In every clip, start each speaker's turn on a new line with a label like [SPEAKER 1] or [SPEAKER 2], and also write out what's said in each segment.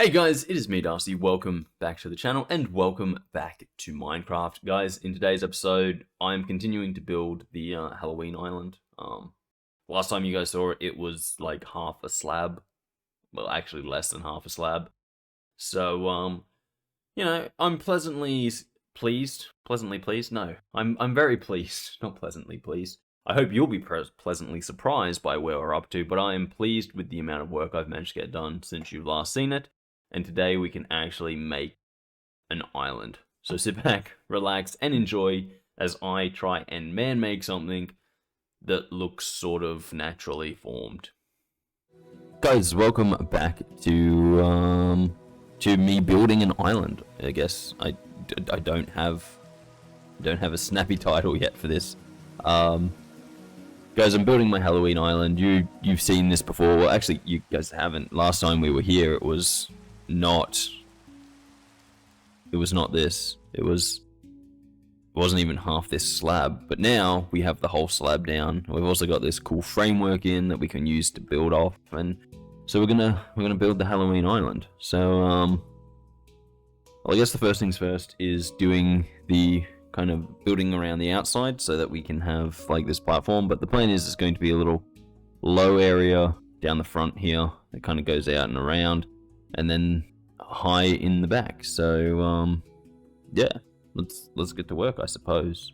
[SPEAKER 1] Hey guys, it is me Darcy, welcome back to the channel and welcome back to Minecraft. Guys, in today's episode, I'm continuing to build the Halloween island. Last time you guys saw it, it was like half a slab. Well, actually less than half a slab. So, I'm pleasantly pleased? No, I'm very pleased, not pleasantly pleased. I hope you'll be pleasantly surprised by where we're up to, but I am pleased with the amount of work I've managed to get done since you've last seen it. And today we can actually make an island. So sit back, relax, and enjoy as I try and man-make something that looks sort of naturally formed. Guys, welcome back to me building an island. I guess I don't have a snappy title yet for this. Guys, I'm building my Halloween island. You've seen this before. Well, actually, you guys haven't. Last time we were here, it was not this. It wasn't even half this slab, but now we have the whole slab down. We've also got this cool framework in that we can use to build off, and so we're gonna build the Halloween island. So well, I guess the first things first is doing the kind of building around the outside so that we can have like this platform, but the plan is it's going to be a little low area down the front here that kind of goes out and around, and then high in the back. So yeah, let's get to work, I suppose.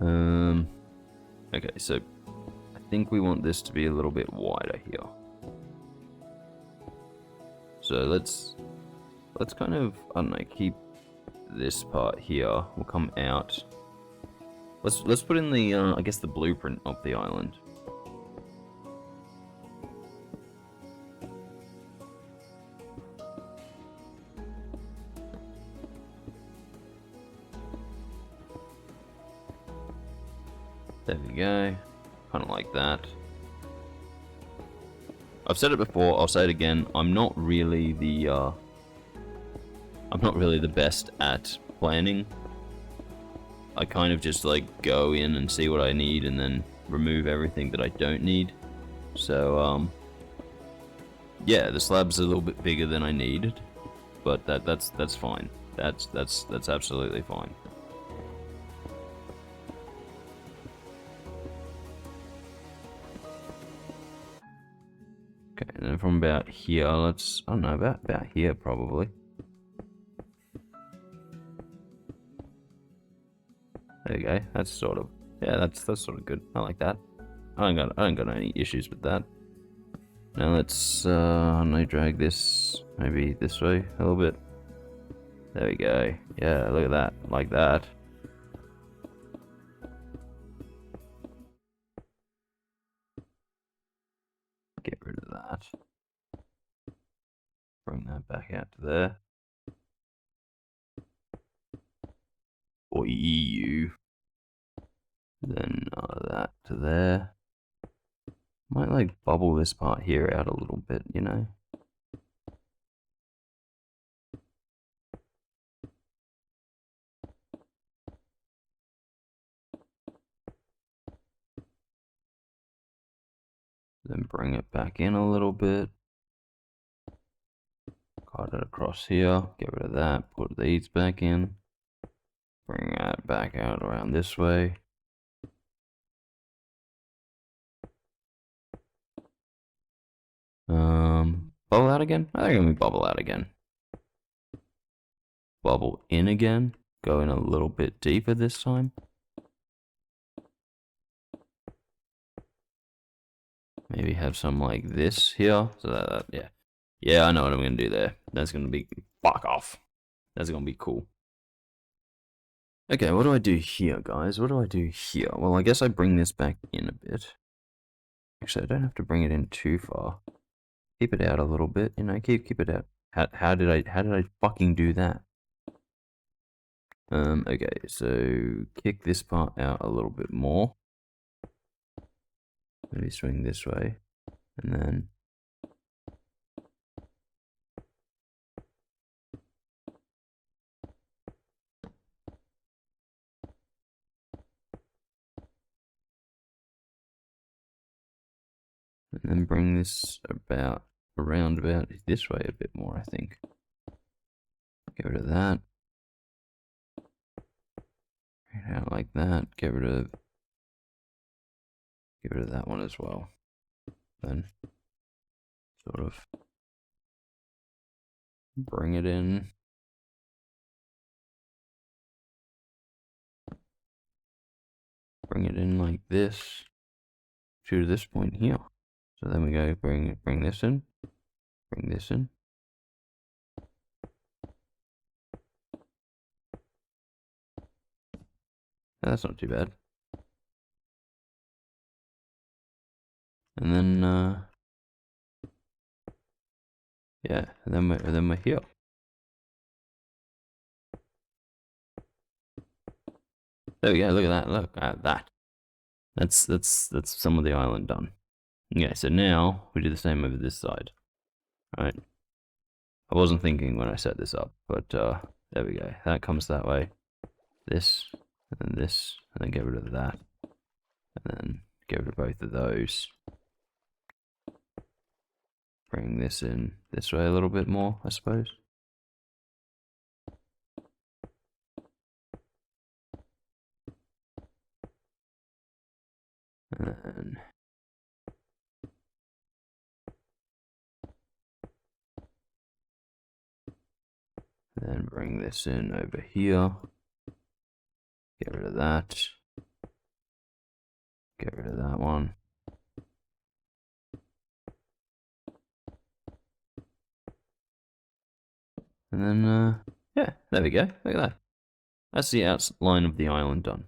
[SPEAKER 1] Okay, so I think we want this to be a little bit wider here. So let's kind of, I don't know, keep this part here. We'll come out. Let's put in the I guess the blueprint of the island. There we go, kind of like that. I've said it before, I'll say it again, I'm not really the best at planning. I kind of just like go in and see what I need and then remove everything that I don't need. So yeah, the slab's a little bit bigger than I needed, but that's fine. That's absolutely fine. Okay, and then from about here, I don't know, about here probably. There you go. That's sort of, yeah, that's sort of good. I like that. I don't got any issues with that. Now let's I don't know, drag this maybe this way a little bit. There we go. Yeah, look at that, like that. Get rid of that. Bring that back out to there. Or EU. Then that to there. Might like bubble this part here out a little bit, you know. Then bring it back in a little bit. Cut it across here. Get rid of that. Put these back in. Bring that back out around this way. Bubble out again? I think I'm gonna bubble out again. Bubble in again. Go in a little bit deeper this time. Maybe have some like this here. So that yeah. Yeah, I know what I'm gonna do there. That's gonna be, fuck off. That's gonna be cool. Okay, what do I do here, guys? What do I do here? Well, I guess I bring this back in a bit. Actually, I don't have to bring it in too far. Keep it out a little bit, you know, keep it out. How did I fucking do that? Okay, so kick this part out a little bit more. Maybe swing this way, and then And then bring this around about this way a bit more, I think. Get rid of that. Right out like that. Get rid of that one as well. Then sort of bring it in. Bring it in like this to this point here. So then we go bring this in. Bring this in. That's not too bad. And then yeah, and then we're here. There we go. Look at that. Look at that. That's some of the island done. Okay, so now we do the same over this side. Right. I wasn't thinking when I set this up, but there we go. That comes that way. This, and then this, and then get rid of that. And then get rid of both of those. Bring this in this way a little bit more, I suppose. And then bring this in over here. Get rid of that. Get rid of that one. And then, yeah, there we go. Look at that. That's the outline of the island done.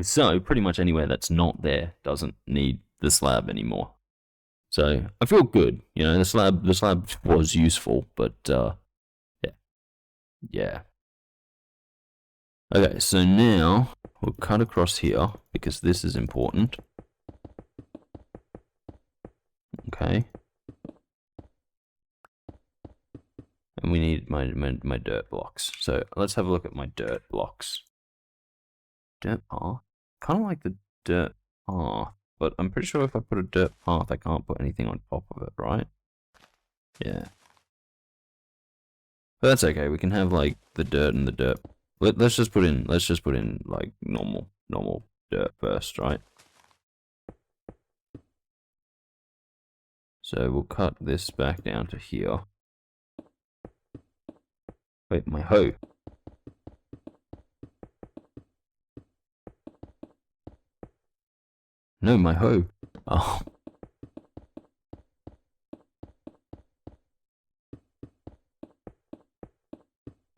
[SPEAKER 1] So, pretty much anywhere that's not there doesn't need the slab anymore. So, I feel good. You know, the slab was useful, but, yeah. Yeah. Okay, so now we'll cut across here because this is important. Okay. And we need my dirt blocks. So let's have a look at my dirt blocks. Dirt path? Kind of like the dirt path, but I'm pretty sure if I put a dirt path, I can't put anything on top of it, right? Yeah. But that's okay. We can have like the dirt and the dirt. Let's just put in like normal dirt first, right? So we'll cut this back down to here. Wait, my hoe. No, my hoe. Oh.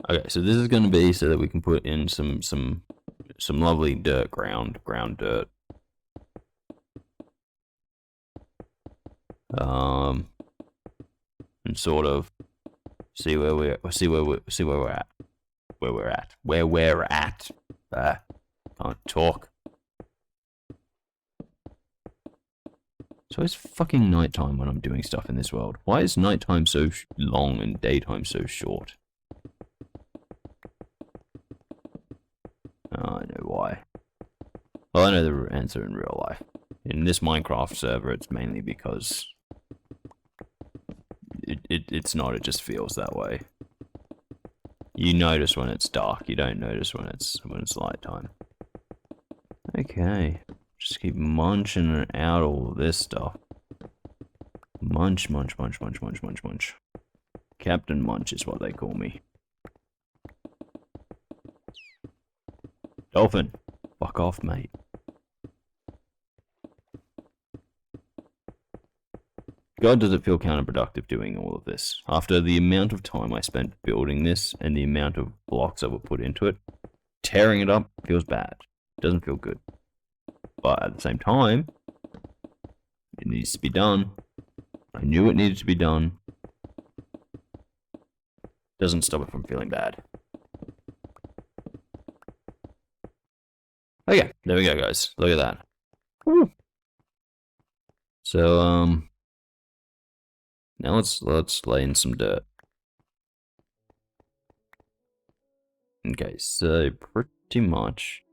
[SPEAKER 1] Okay, so this is going to be so that we can put in some lovely dirt ground dirt. And sort of see where we're at. Where we're at. Can't talk. So it's fucking nighttime when I'm doing stuff in this world. Why is nighttime so long and daytime so short? Oh, I know why. Well, I know the answer in real life. In this Minecraft server, it's mainly because it's not, it just feels that way. You notice when it's dark, you don't notice when it's light time. Okay. Just keep munching out all of this stuff. Munch. Captain Munch is what they call me. Dolphin, fuck off, mate. God, does it feel counterproductive doing all of this? After the amount of time I spent building this and the amount of blocks I would put into it, tearing it up feels bad. It doesn't feel good. But at the same time, it needs to be done. I knew it needed to be done. Doesn't stop it from feeling bad. Okay, there we go, guys. Look at that. Woo. So, now let's lay in some dirt. Okay, so pretty much,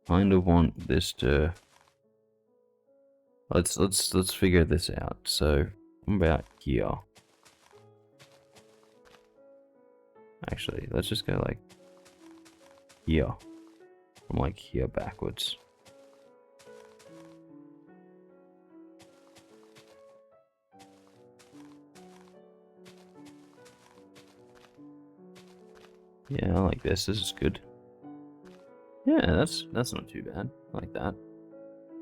[SPEAKER 1] kind of want this to Let's figure this out. So what about here? Actually, let's just go like here. From like here backwards. Yeah, I like this. This is good. Yeah, that's not too bad. I like that.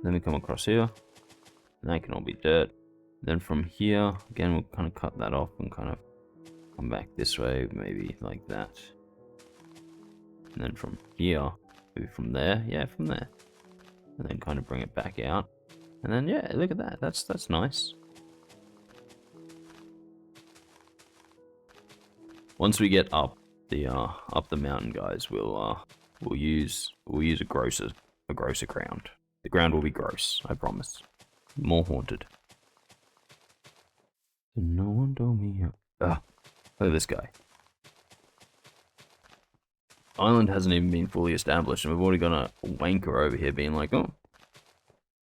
[SPEAKER 1] Then we come across here. And that can all be dirt. Then from here, again, we'll kind of cut that off and kind of come back this way, maybe like that. And then from here, maybe from there, yeah, from there. And then kind of bring it back out. And then yeah, look at that. That's nice. Once we get up the mountain, guys, we'll use a grosser ground. The ground will be gross, I promise. More haunted. No one told me. Ah, look at this guy. Island hasn't even been fully established, and we've already got a wanker over here being like, "Oh,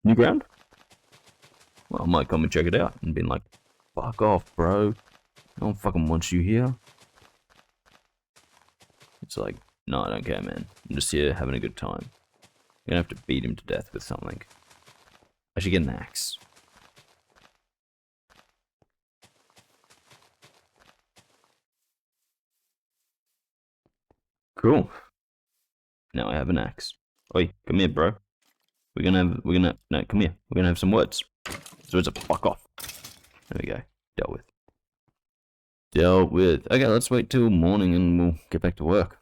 [SPEAKER 1] new ground? Well, I might come and check it out." And being like, "Fuck off, bro. No one fucking wants you here." It's like, no, I don't care, man. I'm just here having a good time. You're gonna have to beat him to death with something. I should get an axe. Cool. Now I have an axe. Oi, come here, bro. No, come here. We're gonna have some words. So it's a fuck off. There we go. Dealt with. Dealt with. Okay, let's wait till morning and we'll get back to work.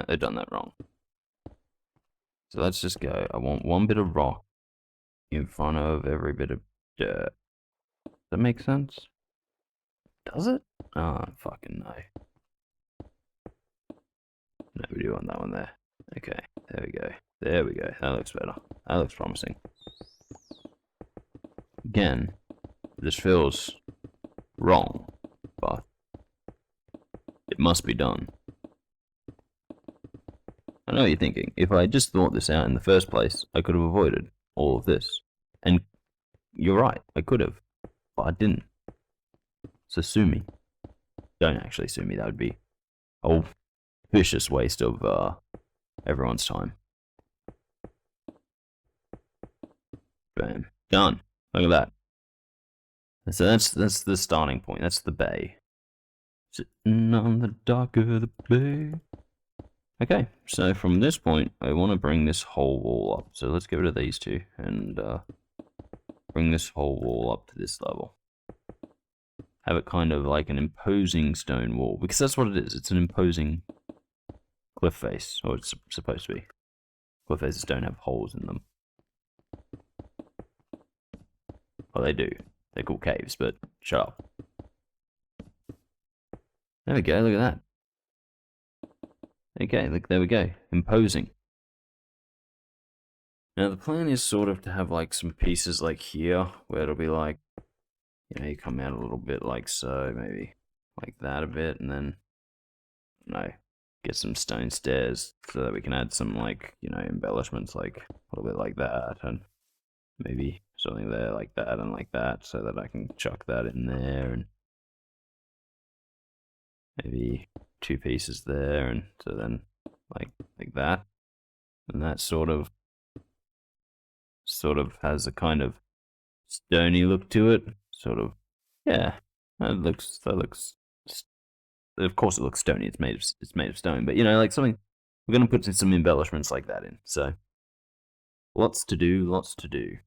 [SPEAKER 1] I've done that wrong. So let's just go. I want one bit of rock in front of every bit of dirt. Does that make sense? Does it? Oh, fucking no. No, we do want that one there. Okay, there we go. There we go. That looks better. That looks promising. Again, this feels wrong, but it must be done. I know what you're thinking. If I just thought this out in the first place, I could have avoided all of this. And you're right, I could have, but I didn't. So sue me. Don't actually sue me. That would be a vicious waste of everyone's time. Bam. Done. Look at that. So that's the starting point. That's the bay. Sitting on the dock of the bay. Okay, so from this point, I want to bring this whole wall up. So let's get rid of these two and bring this whole wall up to this level. Have it kind of like an imposing stone wall, because that's what it is. It's an imposing cliff face, or it's supposed to be. Cliff faces don't have holes in them. Well, they do. They're called caves, but shut up. There we go, look at that. Okay, look, there we go. Imposing. Now, the plan is sort of to have like some pieces like here, where it'll be like, you know, you come out a little bit like so, maybe like that a bit, and then, you know, get some stone stairs so that we can add some like, you know, embellishments like a little bit like that, and maybe something there like that and like that, so that I can chuck that in there, and maybe two pieces there, and so then like that, and that sort of has a kind of stony look to it, sort of. Yeah, that looks of course it looks stony. It's made of stone, but you know, like something. We're gonna put some embellishments like that in. So lots to do, lots to do.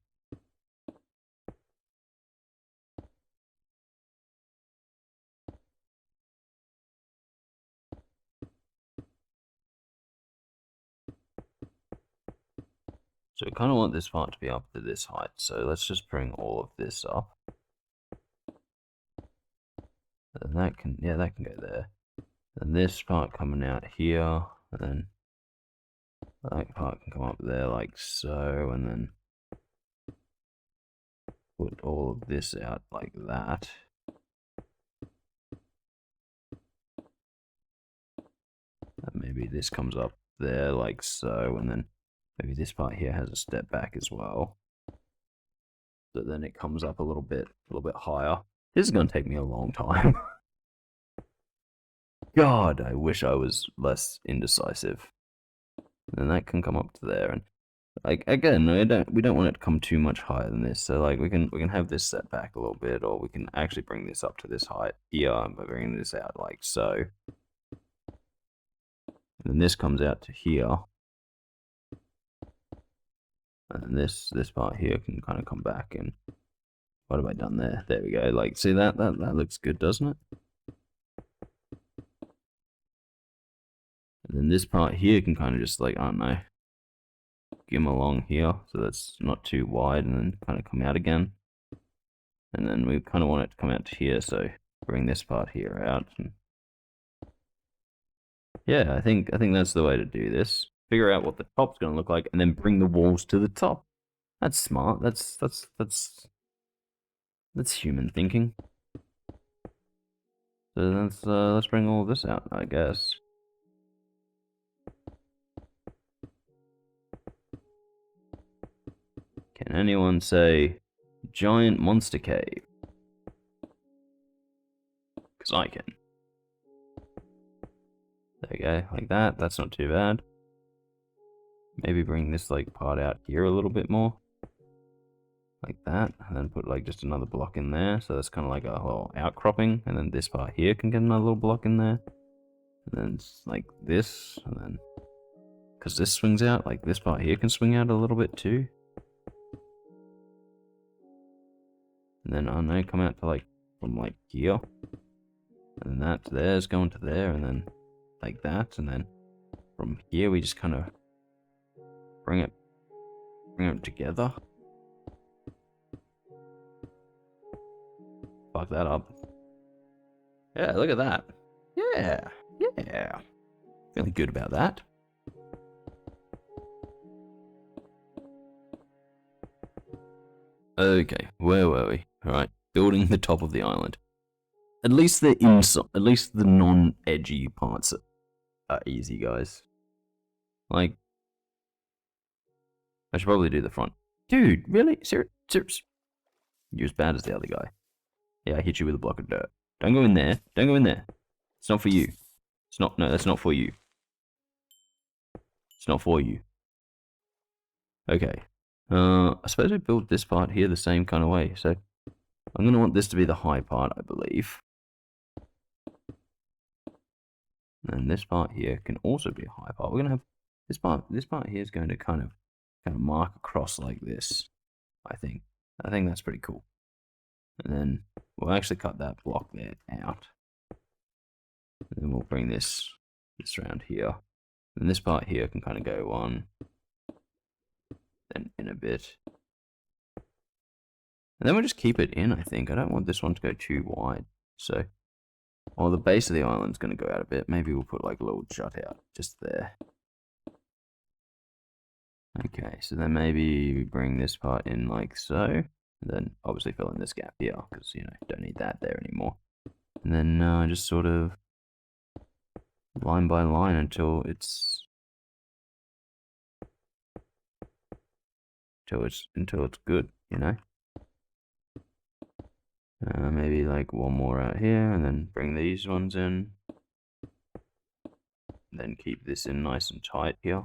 [SPEAKER 1] So we kind of want this part to be up to this height. So let's just bring all of this up. And that can, yeah, that can go there. And this part coming out here, and then that part can come up there like so, and then put all of this out like that. And maybe this comes up there like so, and then maybe this part here has a step back as well. So then it comes up a little bit higher. This is going to take me a long time. God, I wish I was less indecisive. And that can come up to there, and like again, we don't want it to come too much higher than this. So like we can have this set back a little bit, or we can actually bring this up to this height here by bringing this out like so. And then this comes out to here. And this part here can kind of come back, and what have I done there? There we go. Like, see that looks good, doesn't it? And then this part here can kind of just like, I don't know, give them along here, so that's not too wide, and then kind of come out again. And then we kind of want it to come out to here, so bring this part here out. And yeah, I think that's the way to do this. Figure out what the top's going to look like, and then bring the walls to the top. That's smart. That's human thinking. So let's bring all of this out, I guess. Can anyone say giant monster cave? Because I can. There you go, like that. That's not too bad. Maybe bring this like part out here a little bit more. Like that. And then put like just another block in there. So that's kind of like a whole outcropping. And then this part here can get another little block in there. And then like this. And then, because this swings out, like this part here can swing out a little bit too. And then, I don't know, come out to like, from like here. And then that to there is going to there. And then like that. And then from here we just kind of bring it together. Fuck that up. Yeah, look at that. Yeah. Feeling good about that. Okay, where were we? Alright, building the top of the island. At least the inside, at least the non-edgy parts are easy, guys. Like, I should probably do the front. Dude, really? Serious? You're as bad as the other guy. Yeah, I hit you with a block of dirt. Don't go in there. Don't go in there. It's not for you. It's not, no, that's not for you. It's not for you. Okay. I suppose I built this part here the same kind of way. So I'm going to want this to be the high part, I believe. And this part here can also be a high part. We're going to have this part here is going to kind of mark across like this, I think. I think that's pretty cool. And then we'll actually cut that block there out. And then we'll bring this around here. And this part here can kind of go on, then in a bit. And then we'll just keep it in, I think. I don't want this one to go too wide. So, the base of the island's going to go out a bit. Maybe we'll put like a little jut out just there. Okay, so then maybe we bring this part in like so. And then obviously fill in this gap here, because, you know, don't need that there anymore. And then just sort of line by line until it's good, you know. Maybe like one more out here, and then bring these ones in. Then keep this in nice and tight here.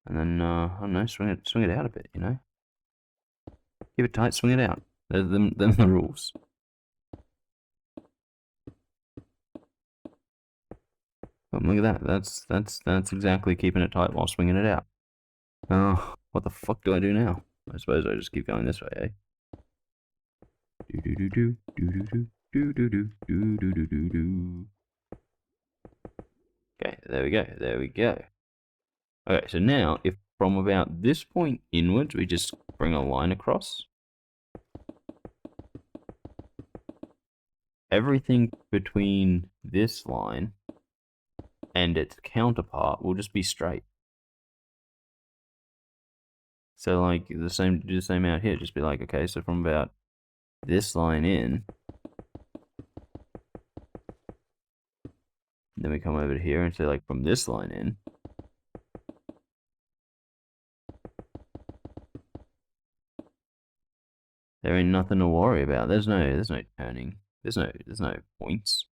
[SPEAKER 1] And then I don't know, swing it out a bit, you know. Keep it tight, swing it out. Them the rules. Oh, look at that. That's exactly keeping it tight while swinging it out. Oh, what the fuck do I do now? I suppose I just keep going this way, eh? Okay, there we go. Okay, so now, if from about this point inwards, we just bring a line across, everything between this line and its counterpart will just be straight. So like do the same out here, just be like, okay, so from about this line in, Then we come over here and say, like, from this line in. There ain't nothing to worry about. There's no turning. There's no points.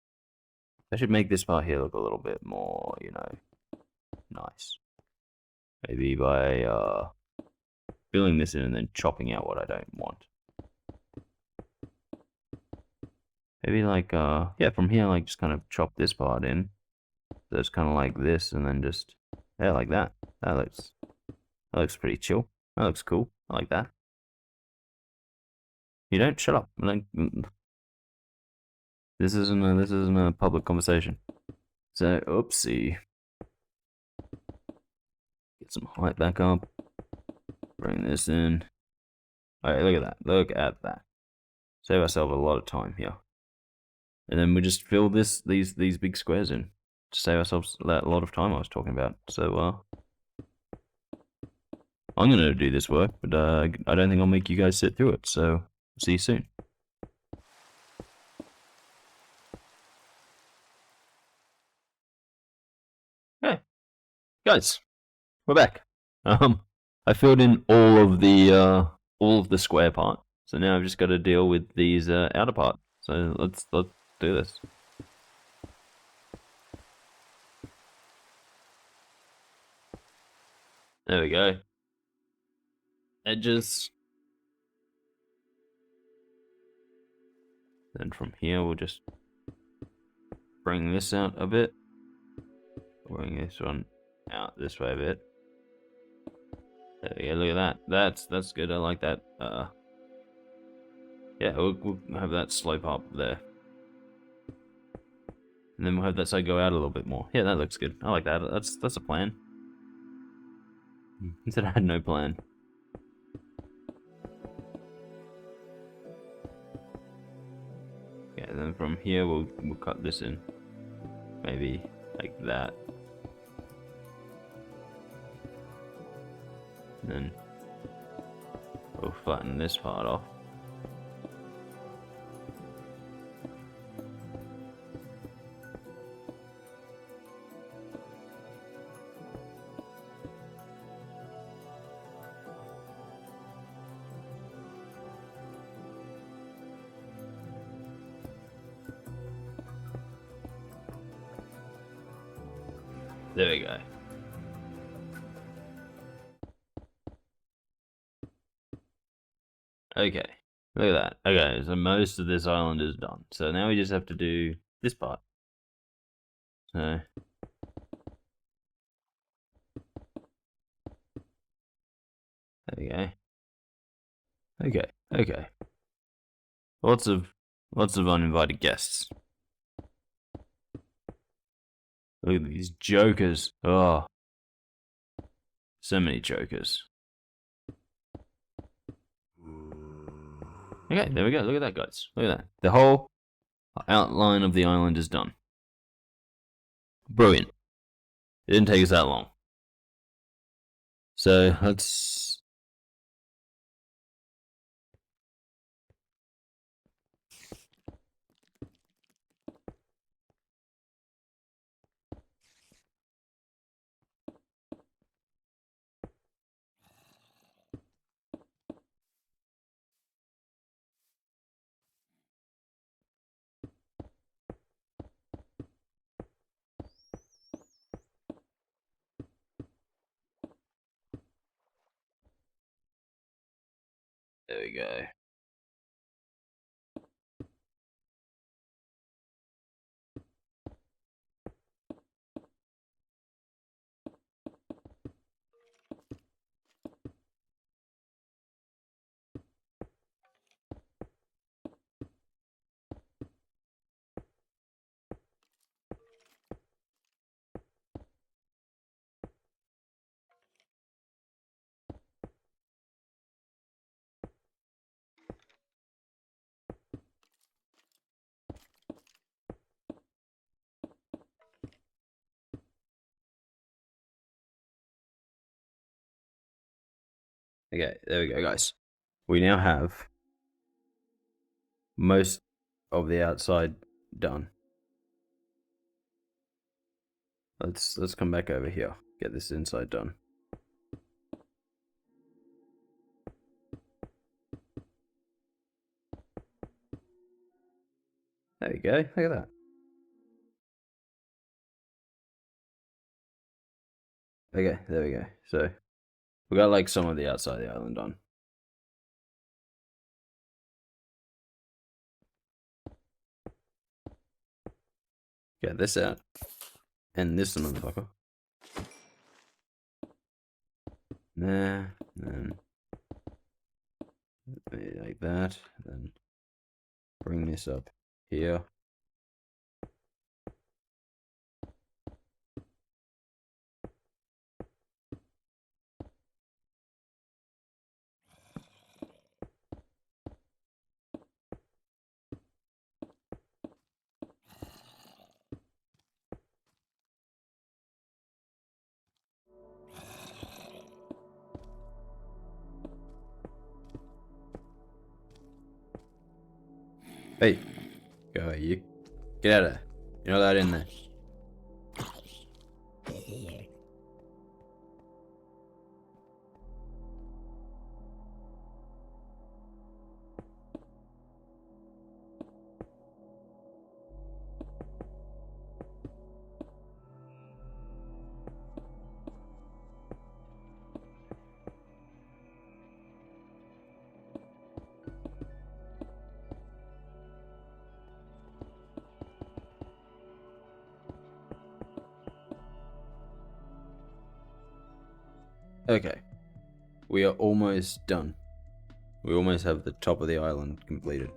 [SPEAKER 1] I should make this part here look a little bit more, you know, nice. Maybe by filling this in and then chopping out what I don't want. Maybe like yeah, from here, like, just kind of chop this part in. So it's kind of like this, and then just, yeah, like that. That looks pretty chill. That looks cool. I like that. You don't shut up. Like, this isn't a public conversation. So, oopsie. Get some height back up. Bring this in. Alright, look at that. Look at that. Save ourselves a lot of time here. And then we just fill these big squares in. To save ourselves that lot of time I was talking about. So, I'm gonna do this work, but I don't think I'll make you guys sit through it. So, see you soon. Okay, guys, we're back. I filled in all of the square part. So now I've just got to deal with these outer part. So let's do this. There we go. Edges. Then from here we'll just bring this out a bit. Bring this one out this way a bit. There we go, look at that. That's good, I like that. Yeah, we'll have that slope up there. And then we'll have that side go out a little bit more. Yeah, that looks good. I like that. That's a plan. He said I had no plan. Yeah, and then from here we'll cut this in. Maybe like that. And then we'll flatten this part off. There we go. Okay, look at that. Okay, so most of this island is done. So now we just have to do this part. So there we go. Okay. Lots of uninvited guests. Look at these jokers. Oh, so many jokers. Okay, there we go. Look at that, guys. Look at that. The whole outline of the island is done. Brilliant. It didn't take us that long. So let's. There we go. Okay, there we go, guys. We now have most of the outside done. let's come back over here. Get this inside done. There you go. Look at that. Okay, there we go. So we got like some of the outside of the island done. Get this out. And this motherfucker. There, then like that. Then bring this up here. Hey, go away, you. Get out of there. You're not allowed in there. Okay, we are almost done. We almost have the top of the island completed.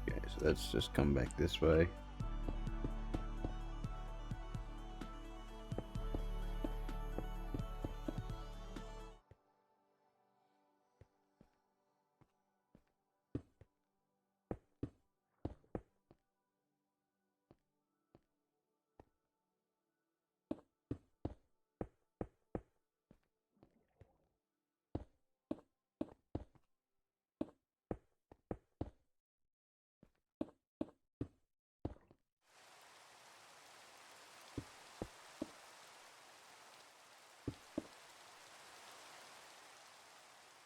[SPEAKER 1] Okay, so let's just come back this way.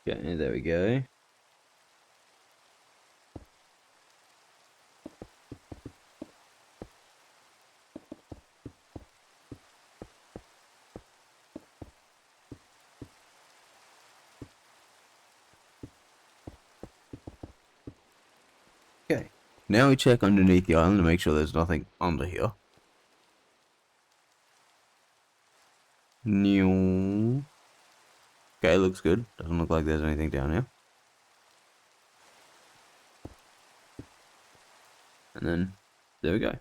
[SPEAKER 1] Okay, there we go. Okay, now we check underneath the island to make sure there's nothing under here. New. Okay, looks good. Doesn't look like there's anything down here. And then, there we go.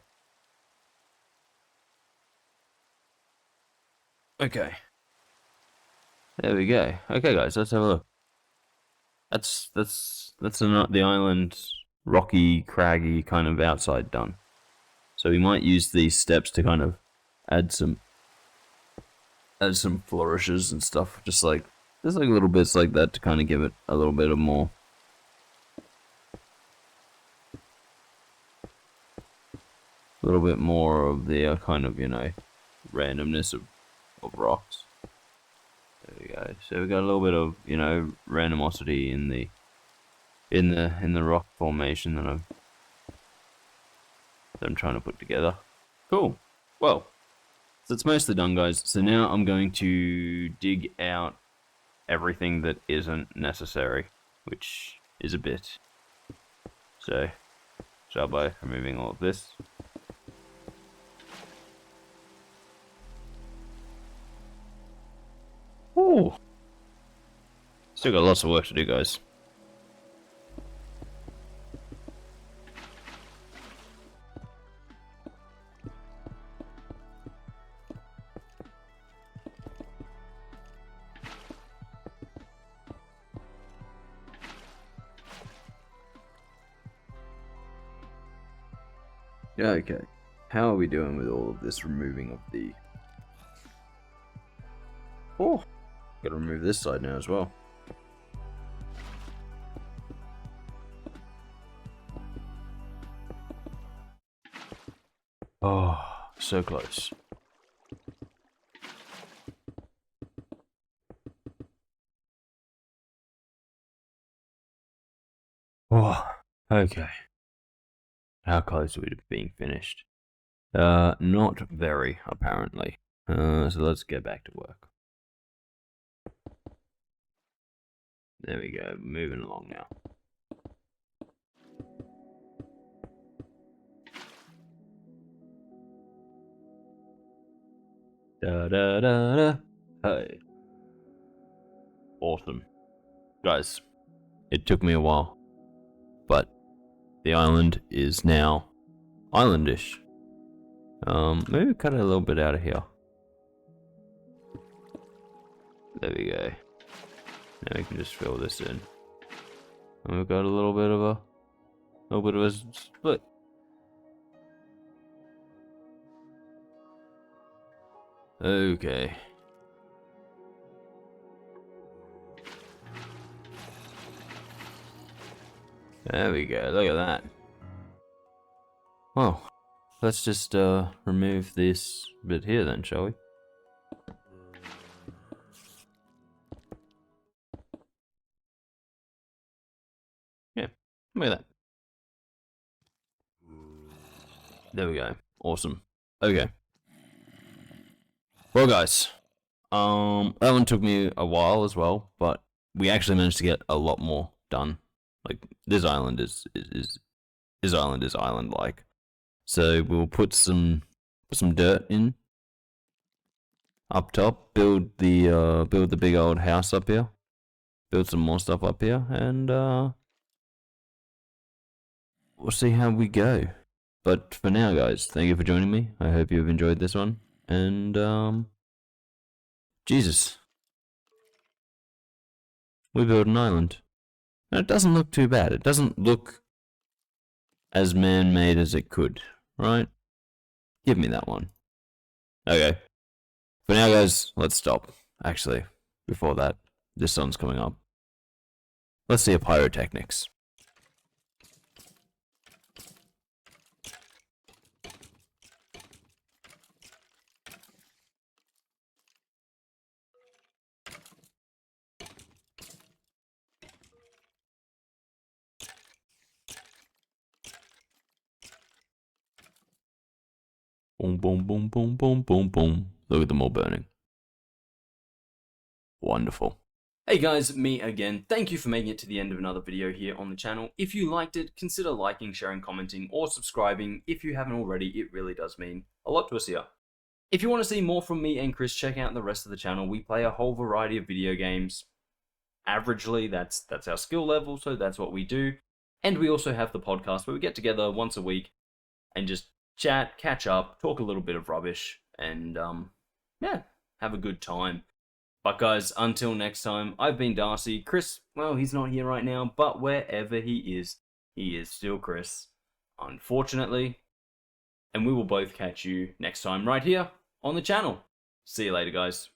[SPEAKER 1] Okay. There we go. Okay, guys, let's have a look. That's not the island rocky, craggy kind of outside done. So we might use these steps to kind of add some flourishes and stuff, just like little bits like that to kind of give it a little bit of more. A little bit more of the kind of, you know, randomness of rocks. There we go. So we got a little bit of, you know, randomosity in the rock formation that I'm trying to put together. Cool. Well, so it's mostly done, guys. So now I'm going to dig out everything that isn't necessary, which is a bit. So start by removing all of this. Ooh. Still got lots of work to do, guys. Okay. How are we doing with all of this removing of the... Oh, gotta remove this side now as well. Oh, so close. Oh, okay. How close are we to being finished? Not very, apparently. So let's get back to work. There we go, moving along now. Da da da da. Hey. Awesome. Guys, it took me a while, but the island is now islandish. Maybe cut it a little bit out of here. There we go. Now we can just fill this in. And we've got a little bit of a split. Okay. There we go, look at that. Well, let's just remove this bit here then, shall we? Yeah, look at that. There we go. Awesome. Okay. Well, guys, that one took me a while as well, but we actually managed to get a lot more done. Like, this island is island-like. So we'll put some dirt in up top, build the big old house up here, build some more stuff up here, and we'll see how we go. But for now, guys, thank you for joining me. I hope you've enjoyed this one, and Jesus, we built an island. And it doesn't look too bad. It doesn't look as man-made as it could, right? Give me that one. Okay. For now, guys, let's stop. Actually, before that, this sun's coming up. Let's see a pyrotechnics. Boom, boom, boom, boom, boom, boom, boom. Look at them all burning. Wonderful. Hey guys, me again. Thank you for making it to the end of another video here on the channel. If you liked it, consider liking, sharing, commenting, or subscribing. If you haven't already, it really does mean a lot to us here. If you want to see more from me and Chris, check out the rest of the channel. We play a whole variety of video games. Averagely, that's our skill level, so that's what we do. And we also have the podcast where we get together once a week and just chat, catch up, talk a little bit of rubbish, and yeah, have a good time. But guys, until next time, I've been Darcy. Chris, well, he's not here right now, but wherever he is still Chris, unfortunately. And we will both catch you next time right here on the channel. See you later, guys.